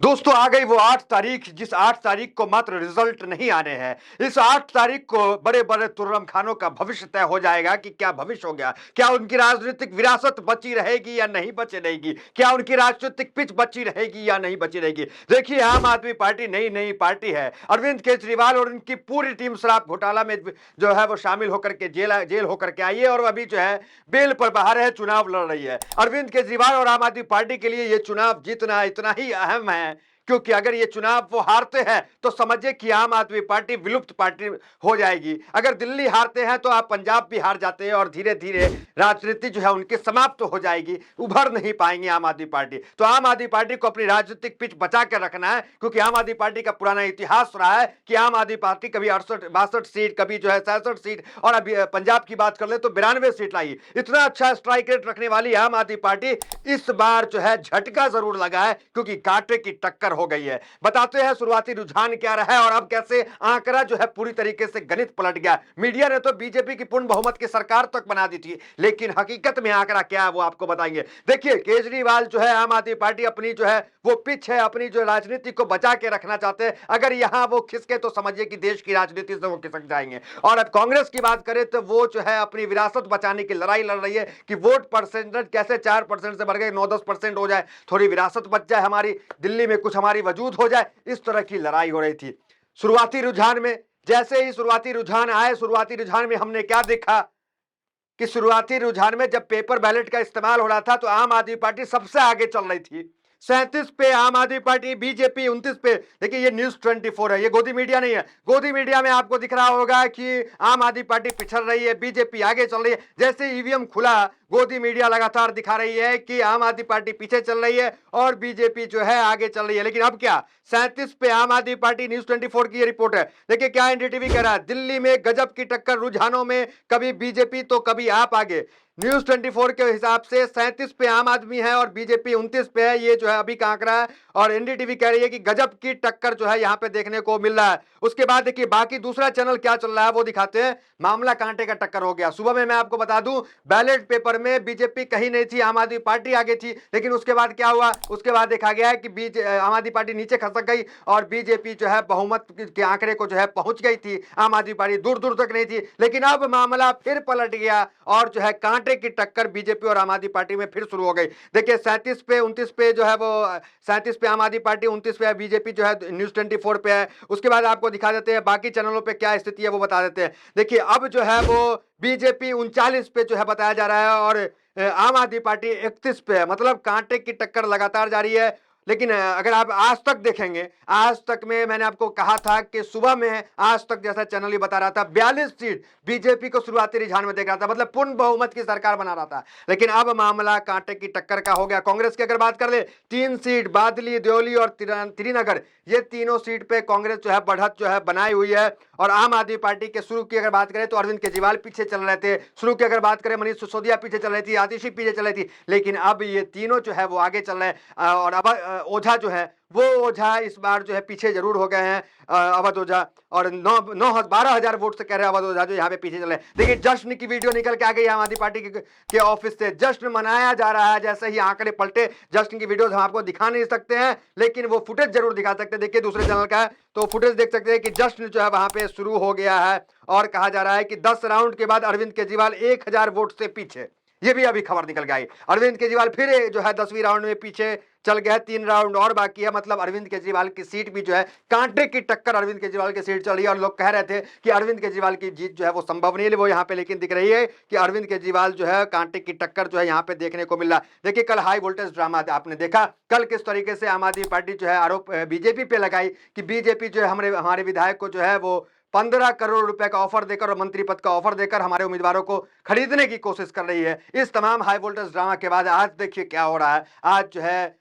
दोस्तों आ गई वो 8 तारीख, जिस 8 तारीख को मात्र रिजल्ट नहीं आने हैं। इस 8 तारीख को बड़े-बड़े तुर्रम खानों का भविष्य तय हो जाएगा कि क्या भविष्य हो गया। क्या उनकी राजनीतिक विरासत बची रहेगी या नहीं बची रहेगी? क्या उनकी राजनीतिक पिच बची रहेगी या नहीं बची रहेगी? देखिए, आम आदमी पार्टी नई-नई पार्टी है। अरविंद केजरीवाल और उनकी पूरी टीम शराब घोटाला में जो है वो शामिल होकर के जेल होकर के आई है और अभी जो है बेल पर बाहर है, चुनाव लड़ रही है। अरविंद केजरीवाल और आम आदमी पार्टी के लिए ये चुनाव जीतना इतना ही अहम है, क्योंकि अगर ये चुनाव वो हारते हैं तो समझिए कि आम आदमी पार्टी विलुप्त पार्टी हो जाएगी। अगर दिल्ली हारते हैं तो आप पंजाब भी हार जाते हैं और धीरे धीरे राजनीति जो है उनकी समाप्त हो जाएगी, उभर नहीं पाएंगे आम आदमी पार्टी। तो आम आदमी पार्टी को अपनी राजनीतिक पिच बचा कर रखना है, क्योंकि आम आदमी पार्टी का पुराना इतिहास रहा है कि आम आदमी पार्टी कभी 68-62 सीट, कभी जो है 67 सीट, और अभी पंजाब की बात कर ले तो 92 सीट लाई। इतना अच्छा स्ट्राइक रेट रखने वाली आम आदमी पार्टी इस बार जो है झटका जरूर लगा है, क्योंकि कांटे की टक्कर हो गई है। बताते हैं शुरुआती रुझान क्या रहा है और अब कैसे आंकड़ा जो है पूरी तरीके से गणित पलट गया। मीडिया ने तो बीजेपी की पूर्ण बहुमत की सरकार तक बना दी थी, लेकिन हकीकत में आंकड़ा क्या है वो आपको बताएंगे। देखिए, केजरीवाल जो है, आम आदमी पार्टी अपनी जो है वो पिच है, अपनी जो राजनीति को बचा के रखना चाहते हैं। अगर यहां वो खिसके तो समझिए कि देश की राजनीति से वो खिसक जाएंगे। और अब कांग्रेस की बात करें तो वो जो है अपनी विरासत बचाने की लड़ाई लड़ रही है कि वोट परसेंटेज कैसे 4% से बढ़ गए 9-10% हो जाए, थोड़ी विरासत बच जाए, हमारी दिल्ली में कुछ हमारी वजूद हो जाए। इस तरह की लड़ाई हो रही थी शुरुआती रुझान में। जैसे ही शुरुआती रुझान आए, शुरुआती रुझान में हमने क्या देखा कि शुरुआती रुझान में जब पेपर बैलेट का इस्तेमाल हो रहा था तो आम आदमी पार्टी सबसे आगे चल रही थी। 37 पे आम आदमी पार्टी, बीजेपी 29 पे। देखिए, ये न्यूज 24 है, ये गोदी मीडिया नहीं है। गोदी मीडिया में आपको दिख रहा होगा कि आम आदमी पार्टी पिछड़ रही है, बीजेपी आगे चल रही है। जैसे ईवीएम खुला, गोदी मीडिया लगातार दिखा रही है कि आम आदमी पार्टी पीछे चल रही है और बीजेपी जो है आगे चल रही है। लेकिन अब क्या, 37 पे आम आदमी पार्टी, न्यूज 24 की ये रिपोर्ट है। देखिए क्या एनडीटीवी कह रहा है, दिल्ली में गजब की टक्कर रुझानों में, कभी बीजेपी तो कभी आप आगे। न्यूज 24 के हिसाब से 37 पे आम आदमी है और बीजेपी 29 पे है, ये जो है अभी का आंकड़ा है। और एनडीटीवी कह रही है कि गजब की टक्कर जो है यहाँ पे देखने को मिल रहा है। उसके बाद देखिए बाकी दूसरा चैनल क्या चल रहा है वो दिखाते हैं। मामला कांटे का टक्कर हो गया। सुबह में मैं आपको बता दूं, बैलेट पेपर में बीजेपी कहीं नहीं थी, आम आदमी पार्टी आगे थी। लेकिन उसके बाद क्या हुआ, उसके बाद देखा गया है कि आम आदमी पार्टी नीचे खसक गई और बीजेपी जो है बहुमत के आंकड़े को जो है पहुंच गई थी। आम आदमी पार्टी दूर दूर तक नहीं थी। लेकिन अब मामला फिर पलट गया और जो है कांटे की टक्कर बीजेपी और आम आदमी पार्टी में फिर शुरू हो गई। देखिए 37 पे 29 पे जो है वो 37 पे आम आदमी पार्टी, 29 पे बीजेपी जो है न्यूज 24 पे है। उसके बाद आपको दिखा देते हैं बाकी चैनलों पे क्या स्थिति है वो बता देते हैं। देखिए अब जो है वो बीजेपी 39 पे जो है बताया जा रहा है और आम आदमी पार्टी 31 पे है। मतलब कांटे की टक्कर लगातार जारी है। लेकिन अगर आप आज तक देखेंगे, आज तक में मैंने आपको कहा था कि सुबह में आज तक जैसा चैनल ही बता रहा था 42 सीट बीजेपी को शुरुआती रुझान में देख रहा था, मतलब पूर्ण बहुमत की सरकार बना रहा था। लेकिन अब मामला कांटे की टक्कर का हो गया। कांग्रेस की अगर बात कर ले, 3 सीट बादली, देवली और त्रिनगर, ये तीनों सीट पे कांग्रेस जो है बढ़त जो है बनाई हुई है। और आम आदमी पार्टी के शुरू की अगर बात करें तो अरविंद केजरीवाल पीछे चल रहे थे। शुरू की अगर बात करें मनीष सिसोदिया पीछे चल रही थी, आतिशी पीछे चल रही थी। लेकिन अब ये तीनों जो है वो आगे चल रहे हैं। और अब ओझा जो है वो ओझा इस बार जो है पीछे जरूर हो गए हैं, अवध ओझा। और 12,000 वोट से कह रहे हैं अवध ओझा जो यहाँ पे पीछे चले। देखिए जश्न की वीडियो निकल के आ गई आम आदमी पार्टी के ऑफिस से। जश्न मनाया जा रहा है। जैसे ही आंकड़े पलटे, जश्न की वीडियो हम आपको दिखा नहीं सकते हैं, लेकिन वो फुटेज जरूर दिखा सकते हैं। देखिए दूसरे चैनल का है तो फुटेज देख सकते हैं कि जश्न जो है वहां पे शुरू हो गया है। और कहा जा रहा है कि 10 राउंड के बाद अरविंद केजरीवाल 1,000 वोट से पीछे। ये भी अभी खबर निकल गई। अरविंद केजरीवाल फिर जो है 10वीं राउंड में पीछे चल गया है। 3 राउंड और बाकी है। मतलब अरविंद केजरीवाल की सीट भी जो है कांटे की टक्कर अरविंद केजरीवाल की सीट चल रही है। और लोग कह रहे थे कि अरविंद केजरीवाल की जीत जो है वो संभव नहीं है, वो यहाँ पे लेकिन दिख रही है कि अरविंद केजरीवाल जो है कांटे की टक्कर जो है यहाँ पे देखने को मिल रहा है। देखिए कल हाई वोल्टेज ड्रामा आपने देखा, कल किस तरीके से आम आदमी पार्टी जो है आरोप बीजेपी पे लगाई कि बीजेपी जो है हमारे विधायक को जो है वो 15 करोड़ रुपए का ऑफर देकर और मंत्री पद का ऑफर देकर हमारे उम्मीदवारों को खरीदने की कोशिश कर रही है। इस तमाम हाई वोल्टेज ड्रामा के बाद आज देखिए क्या हो रहा है। आज जो है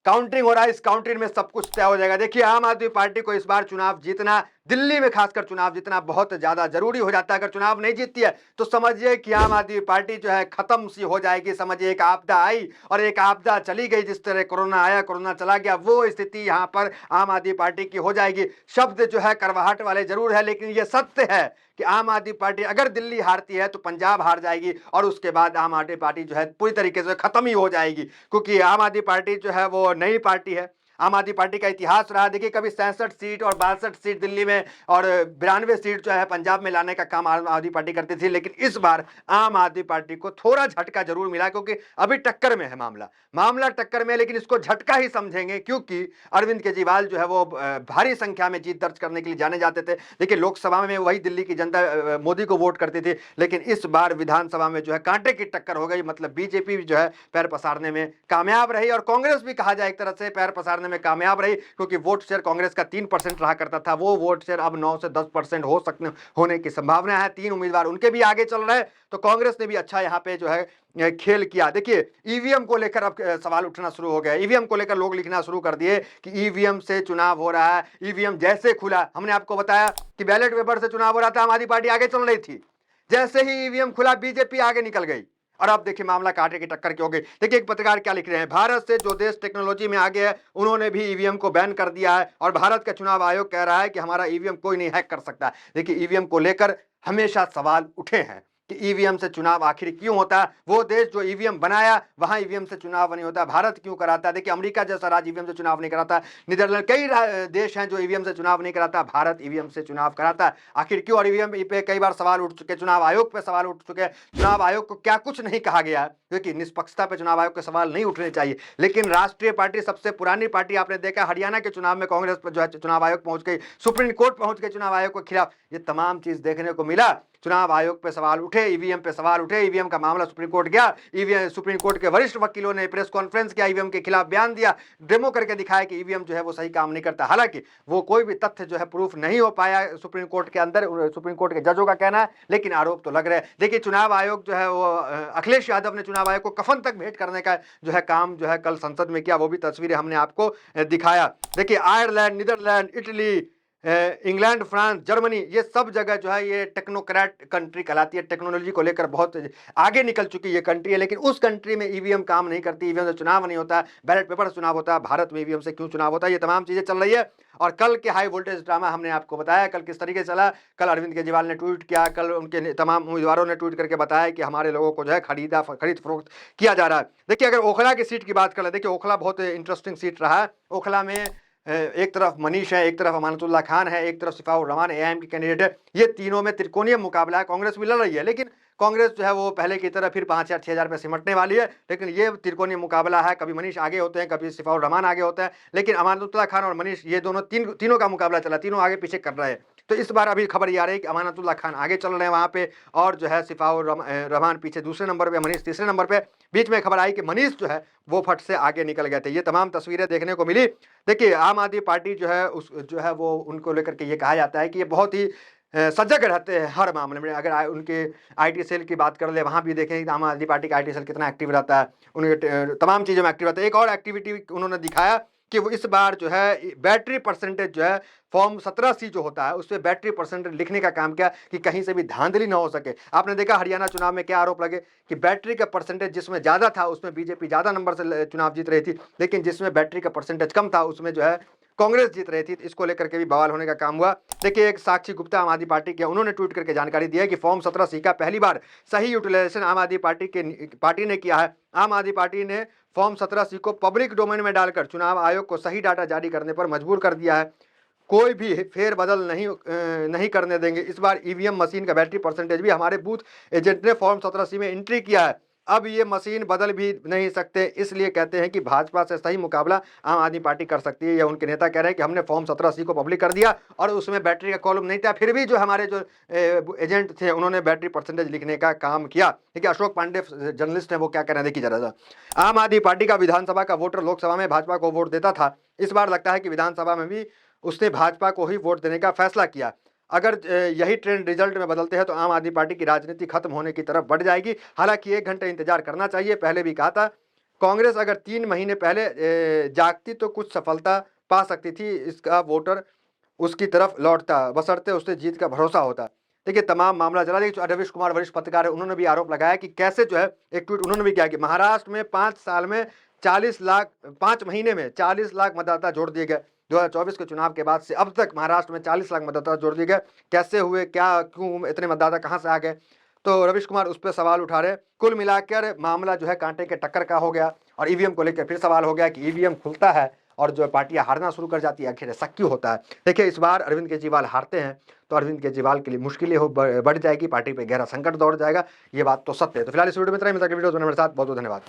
काउंटिंग हो रहा है। इस काउंटिंग में सब कुछ तय हो जाएगा। देखिए आम आदमी पार्टी को इस बार चुनाव जीतना, दिल्ली में खासकर चुनाव जीतना बहुत ज्यादा जरूरी हो जाता है। अगर चुनाव नहीं जीतती है तो समझिए कि आम आदमी पार्टी जो है खत्म सी हो जाएगी। समझिए एक आपदा आई और एक आपदा चली गई। जिस तरह कोरोना आया, कोरोना चला गया, वो स्थिति यहाँ पर आम आदमी पार्टी की हो जाएगी। शब्द जो है करवाहट वाले जरूर है, लेकिन ये सत्य है कि आम आदमी पार्टी अगर दिल्ली हारती है तो पंजाब हार जाएगी और उसके बाद आम आदमी पार्टी जो है पूरी तरीके से खत्म ही हो जाएगी। क्योंकि आम आदमी पार्टी जो है वो नई पार्टी है। आम आदमी पार्टी का इतिहास रहा। देखिए कभी 67 सीट और 62 सीट दिल्ली में और 92 सीट जो है पंजाब में लाने का काम आम आदमी पार्टी करती थी, लेकिन इस बार आम आदमी पार्टी को थोड़ा झटका जरूर मिला, क्योंकि अभी टक्कर में है मामला टक्कर में, लेकिन इसको झटका ही समझेंगे, क्योंकि अरविंद केजरीवाल जो है वो भारी संख्या में जीत दर्ज करने के लिए जाने जाते थे। देखिए लोकसभा में वही दिल्ली की जनता मोदी को वोट करती थी, लेकिन इस बार विधानसभा में जो है कांटे की टक्कर हो गई। मतलब बीजेपी जो है पैर पसारने में कामयाब रही और कांग्रेस भी कहा जाए एक तरह से पैर पसारने में कामयाब रही, क्योंकि वोट शेयर कांग्रेस का 3% रहा करता था, वो वोट शेयर अब 9 से 10% होने की संभावना है। 3 उम्मीदवार उनके भी आगे चल रहे हैं, तो कांग्रेस ने भी अच्छा यहाँ पे जो है खेल किया। देखिए ईवीएम को लेकर अब सवाल उठना शुरू हो गया। ईवीएम को लेकर लोग लिखना शुरू कर दिए कि ईवीएम से चुनाव हो रहा है। ईवीएम जैसे खुला, हमने आपको बताया कि बैलेट पेपर से चुनाव हो रहा था, आम आदमी पार्टी आगे चल रही थी, जैसे ही ईवीएम खुला बीजेपी आगे निकल गई और अब देखिए मामला कांटे की टक्कर की हो गई। देखिए एक पत्रकार क्या लिख रहे हैं, भारत से जो देश टेक्नोलॉजी में आगे है उन्होंने भी ईवीएम को बैन कर दिया है और भारत का चुनाव आयोग कह रहा है कि हमारा ईवीएम कोई नहीं हैक कर सकता। देखिए ईवीएम को लेकर हमेशा सवाल उठे हैं कि ईवीएम से चुनाव आखिर क्यों होता है। वो देश जो ईवीएम बनाया वहां ईवीएम से चुनाव नहीं होता, भारत क्यों कराता है। देखिए अमेरिका जैसा राज्य ईवीएम से चुनाव नहीं कराता, नीदरलैंड, कई देश हैं जो ईवीएम से चुनाव नहीं कराता, भारत ईवीएम से चुनाव कराता है। आखिर क्यों? और ईवीएम पे कई बार सवाल उठ चुके, चुनाव आयोग पे सवाल उठ चुके। चुनाव आयोग को क्या कुछ नहीं कहा गया, क्योंकि निष्पक्षता पे चुनाव आयोग के सवाल नहीं उठने चाहिए, लेकिन राष्ट्रीय पार्टी, सबसे पुरानी पार्टी, आपने देखा हरियाणा के चुनाव में कांग्रेस पर जो है चुनाव आयोग पहुंच गई, सुप्रीम कोर्ट पहुंच गई चुनाव आयोग के खिलाफ। ये तमाम चीज देखने को मिला। चुनाव आयोग पे सवाल उठे, ईवीएम पे सवाल उठे, ईवीएम का मामला सुप्रीम कोर्ट गया, ईवीएम सुप्रीम कोर्ट के वरिष्ठ वकीलों ने प्रेस कॉन्फ्रेंस किया, ईवीएम के खिलाफ बयान दिया, डेमो करके दिखाया कि ईवीएम जो है वो सही काम नहीं करता। हालांकि वो कोई भी तथ्य जो है प्रूफ नहीं हो पाया सुप्रीम कोर्ट के अंदर, सुप्रीम कोर्ट के जजों का कहना है, लेकिन आरोप तो लग रहे हैं। देखिए चुनाव आयोग जो है वो अखिलेश यादव ने चुनाव आयोग को कफन तक भेंट करने का जो है काम जो है कल संसद में किया, वो भी तस्वीरें हमने आपको दिखाया। देखिए Ireland, Netherlands, Italy, England, France, Germany, ये सब जगह जो है ये टेक्नोक्रेट कंट्री कहलाती है, टेक्नोलॉजी को लेकर बहुत आगे निकल चुकी ये कंट्री है, लेकिन उस कंट्री में ईवीएम काम नहीं करती, ईवीएम से चुनाव नहीं होता, बैलेट पेपर से चुनाव होता है। भारत में ईवीएम से क्यों चुनाव होता है? ये तमाम चीजें चल रही है। और कल के हाई वोल्टेज ड्रामा हमने आपको बताया कल किस तरीके से चला। कल अरविंद केजरीवाल ने ट्वीट किया, कल उनके तमाम उम्मीदवारों ने ट्वीट करके बताया कि हमारे लोगों को जो है खरीद फरोख्त किया जा रहा है। देखिए अगर ओखला की सीट की बात करें, देखिए ओखला बहुत इंटरेस्टिंग सीट रहा है। ओखला में एक तरफ मनीष है, एक तरफ अमानतुल्लाह खान है, एक तरफ सिफाउर रहमान एआईएम की कैंडिडेट है। ये तीनों में त्रिकोणीय मुकाबला है, कांग्रेस भी लड़ रही है, लेकिन कांग्रेस जो है वो पहले की तरह फिर 5 या 6 हजार पे सिमटने वाली है। लेकिन ये त्रिकोणीय मुकाबला है, कभी मनीष आगे होते हैं, कभी सिफाउर रहमान आगे होते हैं, लेकिन अमानतुल्लाह खान और मनीष ये दोनों तीनों का मुकाबला चला, तीनों आगे पीछे कर रहे हैं। तो इस बार अभी खबर ये आ रही है कि अमानतुल्लाह खान आगे चल रहे हैं वहां पे, और जो है सिफाउर रहमान पीछे दूसरे नंबर पे, मनीष तीसरे नंबर पे। बीच में खबर आई कि मनीष जो है वो फट से आगे निकल गए थे। ये तमाम तस्वीरें देखने को मिली। देखिए आम आदमी पार्टी जो है उस जो है वो उनको लेकर के ये कहा जाता है कि ये बहुत ही सजग रहते हैं हर मामले में। अगर उनके आईटी सेल की बात कर ले, वहाँ भी देखें आम आदमी पार्टी का आईटी सेल कितना एक्टिव रहता है, उनके तमाम चीज़ों में एक्टिव रहता है। एक और एक्टिविटी उन्होंने दिखाया कि वो इस बार जो है बैटरी परसेंटेज जो है फॉर्म 17C जो होता है उस पर बैटरी परसेंटेज लिखने का काम किया कि कहीं से भी धांधली ना हो सके। आपने देखा हरियाणा चुनाव में क्या आरोप लगे कि बैटरी का परसेंटेज जिसमें ज़्यादा था उसमें बीजेपी ज़्यादा नंबर से चुनाव जीत रही थी, लेकिन जिसमें बैटरी का परसेंटेज कम था उसमें जो है कांग्रेस जीत रही थी। इसको लेकर के भी बवाल होने का काम हुआ। देखिए एक साक्षी गुप्ता आम आदमी पार्टी के, उन्होंने ट्वीट करके जानकारी दी है कि फॉर्म 17C का पहली बार सही यूटिलाइजेशन आम आदमी पार्टी ने किया है। आम आदमी पार्टी ने फॉर्म 17C को पब्लिक डोमेन में डालकर चुनाव आयोग को सही डाटा जारी करने पर मजबूर कर दिया है। कोई भी फेरबदल नहीं करने देंगे। इस बार ईवीएम मशीन का बैटरी परसेंटेज भी हमारे बूथ एजेंट ने फॉर्म 17C में एंट्री किया है। अब ये मशीन बदल भी नहीं सकते, इसलिए कहते हैं कि भाजपा से सही मुकाबला आम आदमी पार्टी कर सकती है। या उनके नेता कह रहे हैं कि हमने फॉर्म 17C को पब्लिक कर दिया और उसमें बैटरी का कॉलम नहीं था, फिर भी जो हमारे जो एजेंट थे उन्होंने बैटरी परसेंटेज लिखने का काम किया। देखिए अशोक पांडे जर्नलिस्ट हैं, वो क्या कह रहे हैं देखिए जरा सा। आम आदमी पार्टी का विधानसभा का वोटर लोकसभा में भाजपा को वोट देता था, इस बार लगता है कि विधानसभा में भी उसने भाजपा को ही वोट देने का फैसला किया। अगर यही ट्रेंड रिजल्ट में बदलते हैं तो आम आदमी पार्टी की राजनीति खत्म होने की तरफ बढ़ जाएगी। हालांकि 1 घंटे इंतजार करना चाहिए। पहले भी कहा था कांग्रेस अगर 3 महीने पहले जागती तो कुछ सफलता पा सकती थी, इसका वोटर उसकी तरफ लौटता, बशर्ते उससे जीत का भरोसा होता। देखिए तमाम मामला चला। देखिए रवीश कुमार वरिष्ठ पत्रकार है, उन्होंने भी आरोप लगाया कि कैसे जो है, एक ट्वीट उन्होंने भी किया कि महाराष्ट्र में 5 साल में 5 महीने में 40 लाख मतदाता जोड़ दिए गए। 2024 के चुनाव के बाद से अब तक महाराष्ट्र में 40 लाख मतदाता जोड़ दिए गए। कैसे हुए, क्या, क्यों, इतने मतदाता कहां से आ गए? तो रवीश कुमार उस पर सवाल उठा रहे। कुल मिलाकर मामला जो है कांटे के टक्कर का हो गया और ईवीएम को लेकर फिर सवाल हो गया कि ईवीएम खुलता है और जो है पार्टियां हारना शुरू कर जाती है, आखिर ऐसा क्यों होता है? देखिए, इस बार अरविंद केजरीवाल हारते हैं तो अरविंद केजरीवाल के लिए मुश्किलें बढ़ जाएगी, पार्टी पे गहरा संकट दौड़ जाएगा, ये बात तो सत्य है। तो फिलहाल इस वीडियो में इतना ही, मिलता है वीडियो मेरे साथ। बहुत बहुत धन्यवाद।